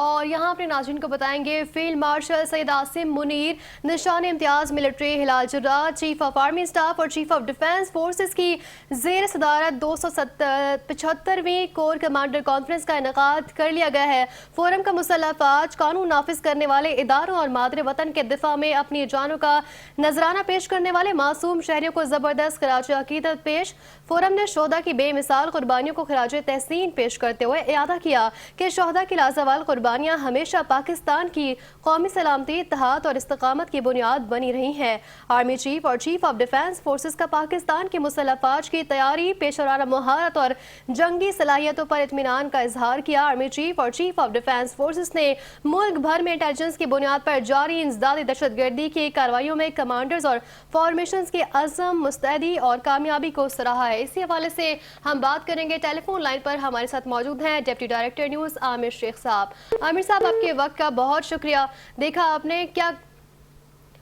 اور یہاں اپنے ناظرین کو بتائیں گے فیلڈ مارشل سید عاصم منیر نشان امتیاز ملٹری ہلال جرہ چیف آف آرمی اسٹاف اور چیف آف ڈیفنس فورسز کی زیر صدارت 275ویں کور کمانڈر کانفرنس کا انعقاد کر لیا گیا ہے۔ فورم کا مسلح افواج قانون نافذ کرنے والے اداروں اور مادر وطن کے دفاع میں اپنی جانوں کا نذرانہ پیش کرنے والے معصوم شہریوں کو زبردست خراج عقیدت پیش۔ فورم نے شہداء کی بے مثال قربانیوں کو خراج تحسین پیش کرتے ہوئے اعادہ کیا کہ شہداء کی لازوال قربانیاں ہمیشہ پاکستان کی قومی سلامتی، اتحاد اور استقامت کی بنیاد بنی رہی ہیں۔ آرمی چیف اور چیف آف ڈیفنس فورسز کا پاکستان کی مسلح افواج کی تیاری، پیشورانہ مہارت اور جنگی صلاحیتوں پر اطمینان کا اظہار کیا۔ آرمی چیف اور چیف آف ڈیفنس فورسز نے ملک بھر میں انٹیلیجنس کی بنیاد پر جاری انسدادی دہشت گردی کی کارروائیوں میں کمانڈرز اور فارمیشنز کے عزم، مستعدی اور کامیابی کو سراہا ہے۔ اسی حوالے سے ہم بات کریں گے، ٹیلی فون لائن پر ہمارے ساتھ موجود ہیں ڈپٹی ڈائریکٹر نیوز عامر شیخ صاحب۔ عامر صاحب، آپ کے وقت کا بہت شکریہ۔ دیکھا آپ نے کیا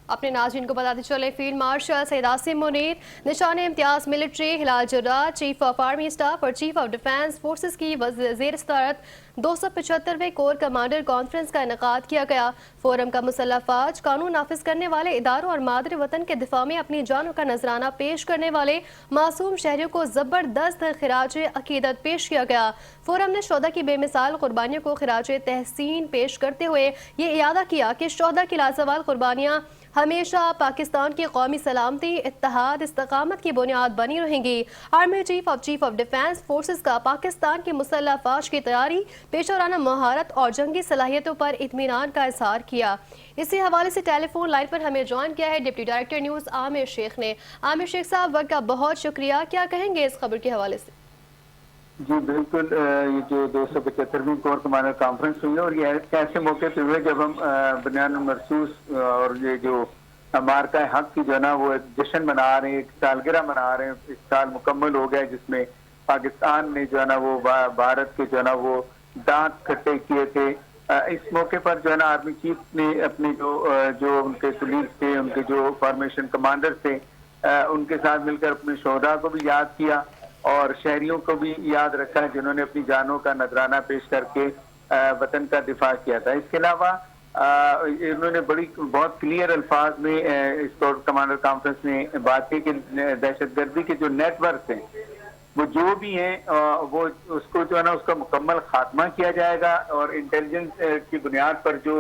اپنے ناظرین کو بتاتے چلے، فیلڈ مارشل سید عاصم منیر نشان امتیاز ملٹری ہلال جرہ چیف آف آرمی اسٹاف اور چیف آف ڈیفنس فورسز کی زیر صدارت 275ویں کور کمانڈر کانفرنس کا انعقاد کیا گیا۔ فورم کا مسلح افواج قانون نافذ کرنے والے اداروں اور مادر وطن کے دفاع میں اپنی جانوں کا نذرانہ پیش کرنے والے معصوم شہریوں کو زبردست خراج عقیدت پیش کیا گیا۔ فورم نے شہداء کی بے مثال قربانیوں کو خراج تحسین پیش کرتے ہوئے یہ اعادہ کیا کہ شہداء کی لازوال قربانیاں ہمیشہ پاکستان کی قومی سلامتی، اتحاد، استقامت کی بنیاد بنی رہیں گی۔ Army chief of defence forces کا پاکستان کی مسلح افواج کی تیاری، پیشورانہ مہارت اور جنگی صلاحیتوں پر اطمینان کا اظہار کیا۔ اسی حوالے سے ٹیلی فون لائن پر ہمیں جوائن کیا ہے ڈپٹی ڈائریکٹر نیوز عامر شیخ نے۔ عامر شیخ صاحب، وقت کا بہت شکریہ، کیا کہیں گے اس خبر کے حوالے سے؟ جی بالکل، یہ جو 275ویں کور کمانڈر کانفرنس ہوئی ہے اور یہ ایسے موقع پہ ہوئے جب ہم بنیان مرصوص اور یہ جو مارکہ حق کی جو ہے نا وہ ایک جشن منا رہے ہیں، ایک سالگرہ منا رہے ہیں۔ اس سال مکمل ہو گیا جس میں پاکستان نے جو ہے نا وہ بھارت کے جو ہے نا وہ دانت کھٹے کیے تھے۔ اس موقع پر جو ہے نا آرمی چیف نے اپنے جو ان کے کولیگز تھے، ان کے جو فارمیشن کمانڈر تھے، ان کے ساتھ مل کر اپنے شہداء کو بھی یاد کیا اور شہریوں کو بھی یاد رکھا جنہوں نے اپنی جانوں کا نذرانہ پیش کر کے وطن کا دفاع کیا تھا۔ اس کے علاوہ انہوں نے بہت کلیئر الفاظ میں اس کور کمانڈر کانفرنس میں بات کی کہ دہشت گردی کے جو نیٹ ورک ہیں وہ جو بھی ہیں وہ اس کو جو ہے نا اس کا مکمل خاتمہ کیا جائے گا اور انٹیلیجنس کی بنیاد پر جو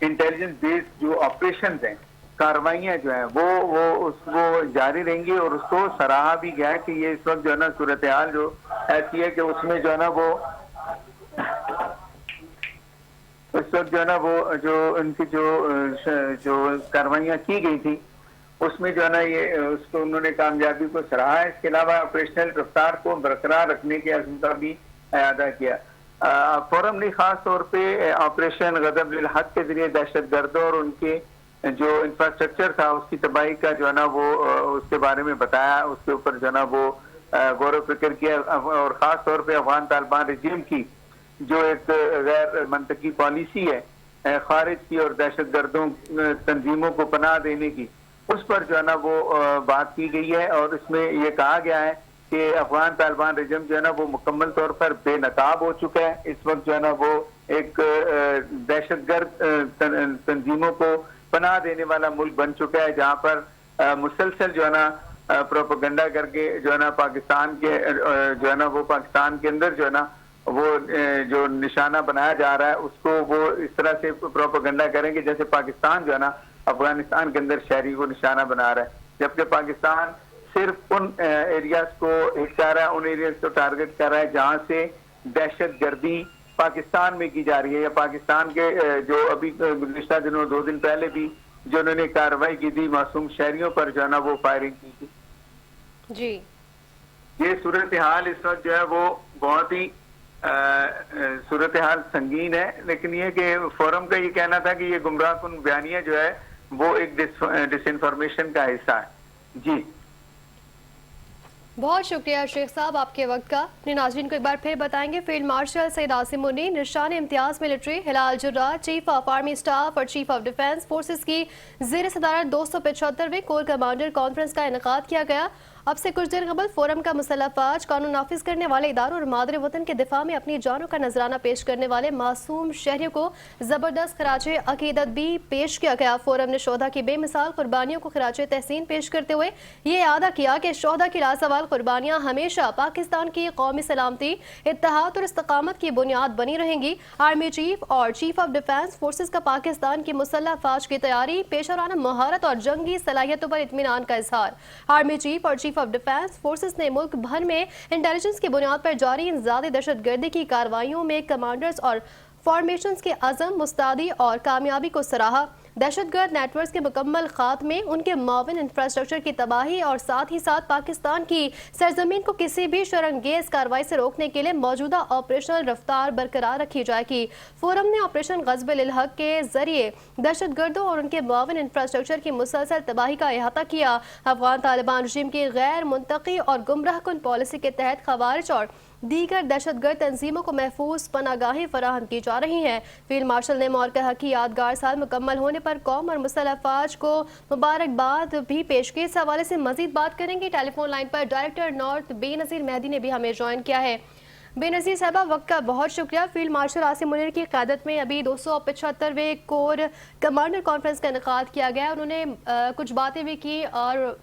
انٹیلیجنس بیسڈ جو آپریشنز ہیں، کارروائیاں جو ہیں وہ جاری رہیں گی۔ اور اس کو سراہا بھی گیا ہے کہ یہ اس وقت جو ہے نا صورتحال جو ایسی ہے کہ اس میں جو ہے نا وہ اس وقت جو ہے نا وہ جو ان کی جو کارروائیاں کی گئی تھی اس میں جو ہے نا یہ اس کو انہوں نے کامیابی کو سراہا ہے۔ اس کے علاوہ آپریشنل رفتار کو برقرار رکھنے کے عزم کا بھی اعادہ کیا۔ فورم نے خاص طور پہ آپریشن غضب للحق کے ذریعے دہشت گردوں اور ان کے جو انفراسٹرکچر تھا اس کی تباہی کا جو ہے نا وہ اس کے بارے میں بتایا، اس کے اوپر جو ہے نا وہ غور و فکر کیا اور خاص طور پہ افغان طالبان رجیم کی جو ایک غیر منطقی پالیسی ہے خارج کی اور دہشت گردوں تنظیموں کو پناہ دینے کی، اس پر جو ہے نا وہ بات کی گئی ہے۔ اور اس میں یہ کہا گیا ہے کہ افغان طالبان رجم جو ہے نا وہ مکمل طور پر بے نقاب ہو چکا ہے۔ اس وقت جو ہے نا وہ ایک دہشت گرد تنظیموں کو پناہ دینے والا ملک بن چکا ہے، جہاں پر مسلسل جو ہے نا پروپیگنڈا کر کے جو ہے نا پاکستان کے جو ہے نا وہ پاکستان کے اندر جو ہے نا وہ جو نشانہ بنایا جا رہا ہے اس کو وہ اس طرح سے پروپیگنڈا کریں گے جیسے پاکستان جو ہے نا افغانستان کے اندر شہری کو نشانہ بنا رہا ہے، جبکہ پاکستان صرف ان ایریاز کو ہٹ کر رہا ہے، ان ایریاز کو ٹارگٹ کر رہا ہے جہاں سے دہشت گردی پاکستان میں کی جا رہی ہے، یا پاکستان کے جو ابھی گزشتہ دنوں 2 دن پہلے بھی جو انہوں نے کارروائی کی تھی معصوم شہریوں پر جو ہے نا وہ فائرنگ کی تھی۔ جی، یہ صورتحال اس وقت جو ہے وہ بہت ہی صورتحال سنگین ہے، لیکن یہ کہ فورم کا یہ کہنا تھا کہ یہ گمراہ کن بیانیہ جو ہے وہ ایک ڈس انفارمیشن کا حصہ ہے۔ جی بہت شکریہ شیخ صاحب آپ کے وقت کا۔ اپنے ناظرین کو ایک بار پھر بتائیں گے، فیلڈ مارشل سید عاصم منیر نشان امتیاز ملٹری ہلال جرہ چیف آف آرمی اسٹاف اور چیف آف ڈیفنس فورسز کی زیر صدارت 275ویں کور کمانڈر کانفرنس کا انعقاد کیا گیا۔ अब से कुछ देर कबल फोरम का मुसल्लह फौज कानून नाफिज करने वाले इदारों और मादर वतन के दिफा में अपनी जानों का नजराना पेश करने वाले मासूम शहरियों को जबरदस्त खराजे अकीदत भी पेश किया गया। फोरम ने शोधा की बेमिसाल कुर्बानियों को खराजे तहसीन पेश करते हुए ये अदा किया कि शोधा की लासवाल कुर्बानियां हमेशा पाकिस्तान की कौमी सलामती, इत्तेहाद और इस्तकामत की बुनियाद बनी रहेंगी। आर्मी चीफ और चीफ ऑफ डिफेंस फोर्सेज का पाकिस्तान की मुसल्लह फौज की तैयारी, पेशवाराना महारत और जंगी सलाहियतों पर इत्मीनान का इजहार। आर्मी चीफ और चीफ ऑफ डिफेंस फोर्सेस ने मुल्क भर में इंटेलिजेंस की बुनियाद पर जारी इंसदादी दहशतगर्दी की कार्रवाइयों में कमांडर्स और फॉर्मेशंस के अज़म, मुस्तैदी और कामयाबी को सराहा। दहशतगर्द नेटवर्क के मुकम्मल खात्मे, उनके माविन इंफ्रास्ट्रक्चर की तबाही और साथ ही साथ पाकिस्तान की सरजमीन को किसी भी शरंगेज कार्रवाई से रोकने के लिए मौजूदा ऑपरेशनल रफ्तार बरकरार रखी जाएगी। फोरम ने ऑपरेशन ग़ज़्ब-ए हक़ के जरिए दहशतगर्दों और उनके माविन इंफ्रास्ट्रक्चर की मुसलसल तबाही का अहाता किया। अफगान तालिबान रजीम की गैर मुंतकी और गुमराह कुन पॉलिसी के तहत खवारिज और दीगर दहशतगर्द तंजीमों को महफूज पनागाहें फराहम की जा रही हैं। फील्ड मार्शल ने मौरका हक़ की यादगार साल मुकम्मल होने पर कौम और मुसल्लह फौज को मुबारकबाद भी पेश की। इस हवाले से मजीद बात करेंगे। टेलीफोन लाइन पर डायरेक्टर नॉर्थ बेनज़ीर मेहदी ने भी हमें ज्वाइन किया है। बेनज़ीर साहबा, वक्त का बहुत शुक्रिया। फील्ड मार्शल आसिम मुनीर की क़यादत में अभी 275वें कोर कमांडर कॉन्फ्रेंस का इनेकाद किया गया। उन्होंने कुछ बातें भी की और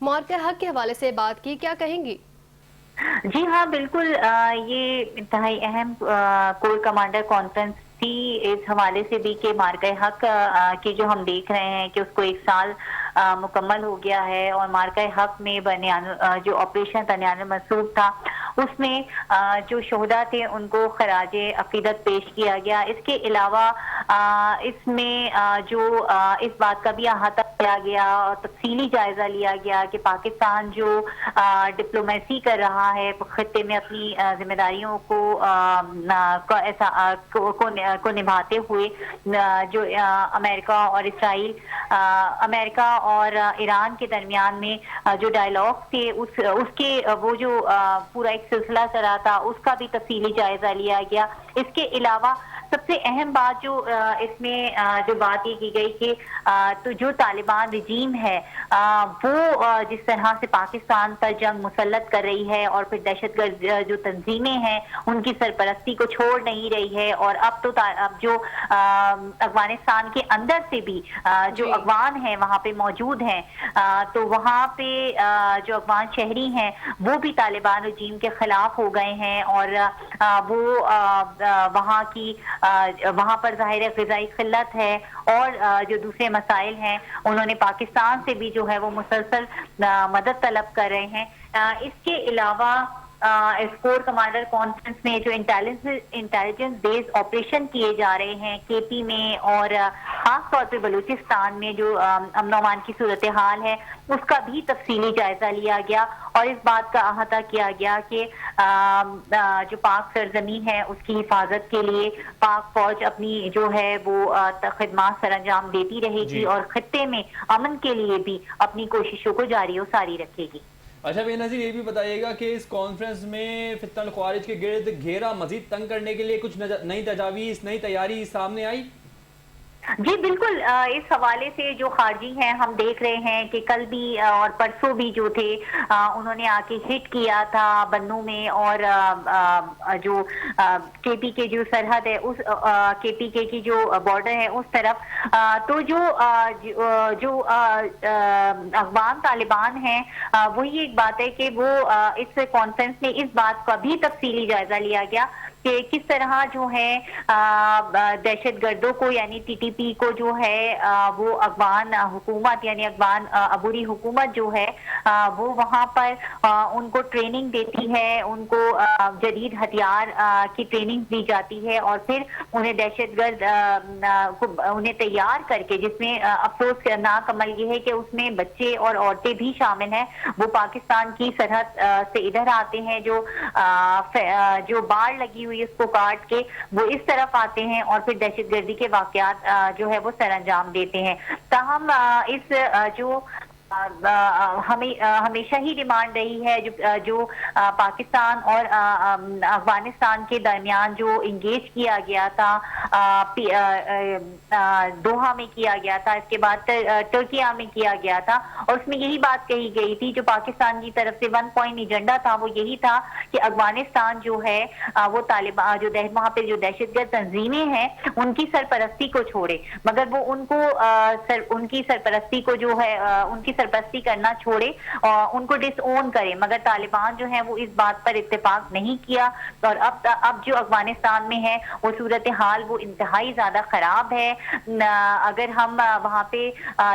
मौरका हक़ के हवाले से बात की, क्या कहेंगी? जी हाँ, बिल्कुल। ये इंतहाई अहम कोर कमांडर कॉन्फ्रेंस थी इस हवाले से भी कि मार्का हक की जो हम देख रहे हैं कि उसको 1 साल मुकम्मल हो गया है और मार्का हक में जो ऑपरेशन तनियान मंसूब था उसमें जो शोहदा थे उनको खराजे अकीदत पेश किया गया। इसके अलावा इसमें जो इस बात का भी अहाता किया गया और तफसीली जायजा लिया गया कि पाकिस्तान जो डिप्लोमेसी कर रहा है खित्ते में अपनी जिम्मेदारियों को निभाते हुए, जो अमेरिका और इसराइल, अमेरिका और ईरान के दरमियान में जो डायलॉग थे उसके वो जो पूरा एक सिलसिला चला था उसका भी तफसीली जायजा लिया गया। इसके अलावा सबसे अहम बात जो इसमें जो बात ये की गई कि तो जो तालिबान रजीम है वो जिस तरह से पाकिस्तान पर जंग मुसल्लत कर रही है और फिर दहशतगर्द जो तंजीमें हैं उनकी सरपरस्ती को छोड़ नहीं रही है और अब जो अफगानिस्तान के अंदर से भी जो अफगान हैं वहाँ पे मौजूद हैं, तो वहाँ पे जो अफगान शहरी हैं वो भी तालिबान रजीम के खिलाफ हो गए हैं और वो वहाँ पर ज़ाहिर ग़िज़ाई क़िल्लत है और जो दूसरे मसाइल हैं उन्होंने पाकिस्तान से भी जो है वो मुसलसल मदद तलब कर रहे हैं। इसके अलावा इस कोर कमांडर कॉन्फ्रेंस में जो इंटेलिजेंस बेस्ड ऑपरेशन किए जा रहे हैं केपी में और खास तौर पे बलूचिस्तान में जो अमन अमान की सूरत हाल है उसका भी तफसीली जायजा लिया गया और इस बात का अहाता किया गया कि जो पाक सरजमीन है उसकी हिफाजत के लिए पाक फौज अपनी जो है वो खिदमत सर अंजाम देती रहेगी और खित्ते में अमन के लिए भी अपनी कोशिशों को जारी और सारी रखेगी। अच्छा बेनज़ीर, ये भी बताइएगा कि इस कॉन्फ्रेंस में फितनल ख्वारिज के गिर्द घेरा मजीद तंग करने के लिए कुछ नई तजावीज़, नई तैयारी सामने आई? जी बिल्कुल। इस हवाले से जो खारजी हैं हम देख रहे हैं कि कल भी और परसों भी जो थे उन्होंने आके हिट किया था बन्नू में और जो केपी के जो सरहद है उस केपी के की जो बॉर्डर है उस तरफ, तो जो अफगान तालिबान हैं वही एक बात है कि वो इस कॉन्फ्रेंस में इस बात का भी तफसीली जायजा लिया गया कि किस तरह जो है दहशतगर्दों को यानी टीटीपी को जो है वो अफगान हुकूमत यानी अफगान अबूरी हुकूमत जो है वो वहाँ पर उनको ट्रेनिंग देती है, उनको जदीद हथियार की ट्रेनिंग दी जाती है और फिर उन्हें दहशतगर्द उन्हें तैयार करके, जिसमें अफसोस नाक अमल ये है कि उसमें बच्चे और औरतें भी शामिल हैं, वो पाकिस्तान की सरहद से इधर आते हैं, जो बाढ़ लगी हुई उसको काट के वो इस तरफ आते हैं और फिर दहशतगर्दी के वाकयात जो है वो सर अंजाम देते हैं। ताहम इस जो हमेशा ही डिमांड रही है जो पाकिस्तान और अफगानिस्तान के दरमियान जो इंगेज किया गया था, दोहा में किया गया था, इसके बाद टर्किया में किया गया था, और उसमें यही बात कही गई थी, जो पाकिस्तान की तरफ से 1 पॉइंट एजेंडा था वो यही था कि अफगानिस्तान जो है वो तालिबान जो वहाँ पे जो दहशतगर्द तंजीमें हैं उनकी सरपरस्ती को छोड़े, मगर वो उनकी सरपरस्ती को जो है उनकी सरपरस्ती करना छोड़े और उनको डिसओन करे, मगर तालिबान जो है वो इस बात पर इत्तेफाक नहीं किया। और अब जो अफगानिस्तान में है वो सूरत हाल वो इंतहाई ज्यादा खराब है। अगर हम वहाँ पे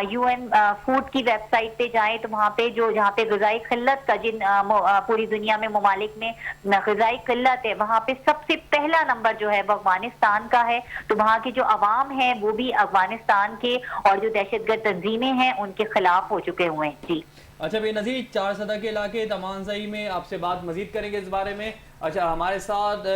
UN फूड की वेबसाइट पे जाएं तो वहाँ पे जहाँ पे ग़िज़ाई क़िल्लत का पूरी दुनिया में ममालिक में ग़िज़ाई क़िल्लत है, वहाँ पे सबसे पहला नंबर जो है वो अफगानिस्तान का है। तो वहाँ की जो अवाम है वो भी अफगानिस्तान के और जो दहशतगर्द तंजीमें हैं उनके खिलाफ हो चुके हुए हैं। जी अच्छा बेनज़ीर, 4 सदा के इलाके तमांज़ई में आपसे बात मजीद करेंगे इस बारे में। अच्छा, हमारे साथ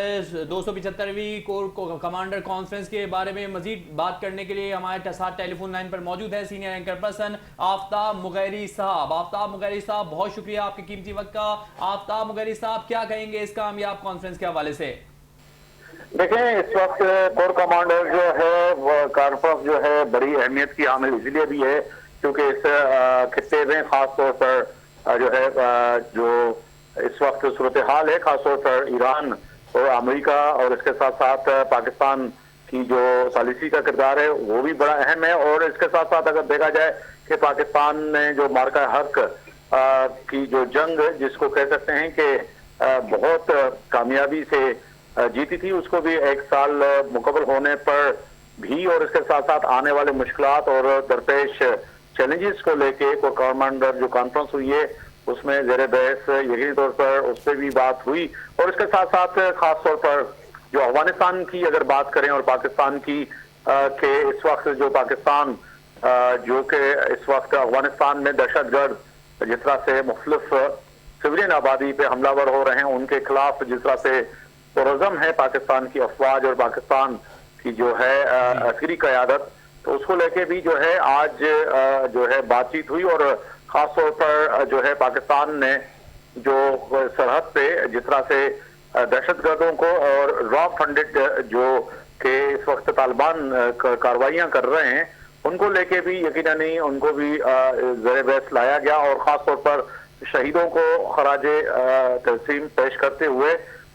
275वीं कोर कमांडर कॉन्फ्रेंस के बारे में मजीद बात करने के लिए हमारे साथ टेलीफोन लाइन पर मौजूद है senior anchor person Aftab Mugheri साहब। आफ्ताब मुगैरी साहब, बहुत शुक्रिया आपके कीमती वक्त का। आफ्ताब मुगैरी साहब, क्या कहेंगे इस कामयाब कॉन्फ्रेंस के हवाले से? देखें, इस वक्त कोर कमांडर जो है वो कॉन्फ्रेंस जो है बड़ी अहमियत की हामिल इसलिए भी है क्योंकि इस खित्ते में खास तौर पर जो है जो इस वक्त सूरत हाल है, खासतौर पर ईरान और अमेरिका और इसके साथ साथ पाकिस्तान की जो सालिसी का किरदार है वो भी बड़ा अहम है। और इसके साथ साथ अगर देखा जाए कि पाकिस्तान ने जो मार्का हक की जो जंग जिसको कह सकते हैं कि बहुत कामयाबी से जीती थी, उसको भी 1 साल मुकम्मल होने पर भी और इसके साथ साथ आने वाले मुश्किलात और दरपेश चैलेंजेस को लेके कोर कमांडर जो कॉन्फ्रेंस हुई है उसमें ज़ेरे बहस यकीनी तौर पर उस पर भी बात हुई। और इसके साथ साथ खास तौर पर जो अफगानिस्तान की अगर बात करें और पाकिस्तान की के इस वक्त जो पाकिस्तान जो कि इस वक्त अफगानिस्तान में दहशतगर्द जिस तरह से मुख्तलिफ सिविलियन आबादी पे हमलावर हो रहे हैं उनके खिलाफ जिस तरह से पुरज़म है पाकिस्तान की अफवाज और पाकिस्तान की जो है अस्करी क़यादत, तो उसको लेके भी जो है आज जो है बातचीत हुई। और खास तौर पर जो है पाकिस्तान ने जो सरहद पे जिस तरह से दहशतगर्दों को और रॉ फंडेड जो के इस वक्त तालिबान कार्रवाइयां कर रहे हैं उनको लेके भी यकीनन उनको भी ज़ेरे बहस लाया गया और खास तौर पर शहीदों को खराजे तहसीम पेश करते हुए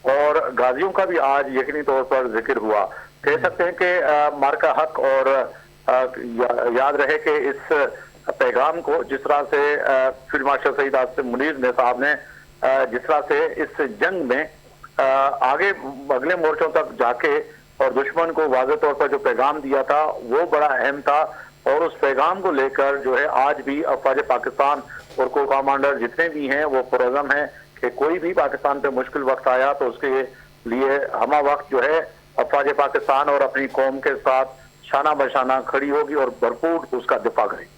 और गाजियों का भी आज यकीनी तौर पर जिक्र हुआ। कह सकते हैं कि मार्का हक और याद रहे कि इस पैगाम को जिस तरह से फील्ड मार्शल सईद आसिम मुनीर ने साहब ने जिस तरह से इस जंग में आगे अगले मोर्चों तक जाके और दुश्मन को वाज़ेह तौर पर जो पैगाम दिया था वो बड़ा अहम था। और उस पैगाम को लेकर जो है आज भी अफवाज पाकिस्तान और कोर कमांडर जितने भी हैं वो पुरज़म है कि कोई भी पाकिस्तान पे मुश्किल वक्त आया तो उसके लिए हमा वक्त जो है अफवाज पाकिस्तान और अपनी कौम के साथ शाना बशाना खड़ी होगी और भरपूर उसका दिफा करेगी।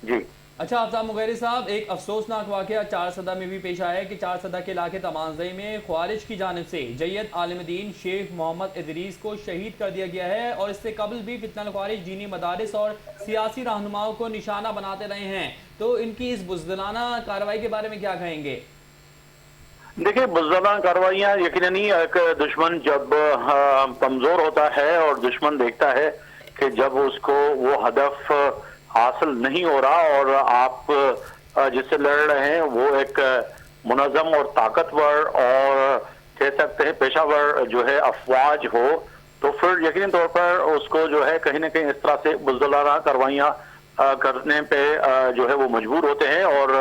जी अच्छा आफ्ताब मुगैरी साहब, एक अफसोसनाक वाक़या 4 सदा में भी पेश आया है कि 4 सदा के इलाके तमांज़ई में ख्वारिज की जानिब से जैयद आलिम दीन शेख मोहम्मद इदरीस को शहीद कर दिया गया है और इससे कबल भी फितनल ख्वारिज दीनी मदारिस और सियासी रहनुमाओं को निशाना बनाते रहे हैं, तो इनकी इस बुज़दिलाना कार्रवाई के बारे में क्या कहेंगे? देखिए, बुज़दिलाना कार्रवाइयाँ यकीनन एक दुश्मन जब कमजोर होता है और दुश्मन देखता है कि जब उसको वो हदफ हासिल नहीं हो रहा और आप जिससे लड़ रहे हैं वो एक मुनज़्ज़म और ताकतवर और कह सकते हैं पेशावर जो है अफवाज हो, तो फिर यकीनी तौर पर उसको जो है कहीं ना कहीं इस तरह से बुज़दिलाना कार्रवाइयाँ करने पे जो है वो मजबूर होते हैं। और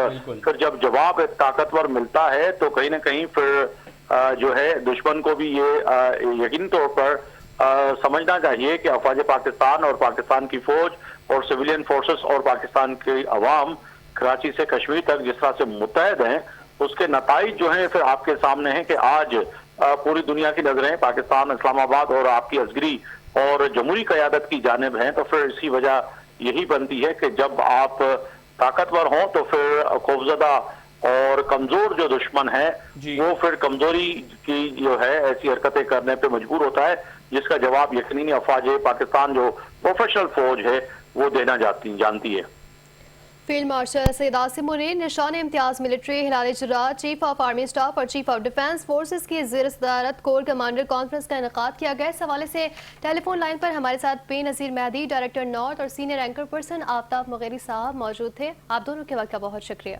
फिर जब जवाब एक ताकतवर मिलता है तो कहीं ना कहीं फिर जो है दुश्मन को भी ये यकीनी तौर पर समझना चाहिए कि अफवाज पाकिस्तान और पाकिस्तान की फौज और सिविलियन फोर्सेस और पाकिस्तान की अवाम कराची से कश्मीर तक जिस तरह से मुत्तहद हैं उसके नताइज जो हैं फिर आपके सामने हैं कि आज पूरी दुनिया की नजरें पाकिस्तान, इस्लामाबाद और आपकी अस्करी और जमहूरी क़यादत की जानिब हैं। तो फिर इसी वजह यही बनती है कि जब आप ताकतवर हों तो फिर खौफजदा और कमजोर जो दुश्मन है वो फिर कमजोरी की जो है ऐसी हरकतें करने पे मजबूर होता है, जिसका जवाब यकीनी अफवाज पाकिस्तान जो प्रोफेशनल फौज है वो देना जानती है। फील्ड मार्शल सैयद आसिम मुनीर, निशान Imtiaz military Hilal जर्राह, chief of army staff और चीफ ऑफ डिफेंस फोर्सेस की ज़ेर सदारत कोर कमांडर कॉन्फ्रेंस का इनेकाद किया गया। इस हवाले से टेलीफोन लाइन पर हमारे साथ बेनज़ीर मेहदी, डायरेक्टर नॉर्थ और senior anchor person Aftab Mugeri साहब मौजूद थे। आप दोनों के वक्त का बहुत शुक्रिया।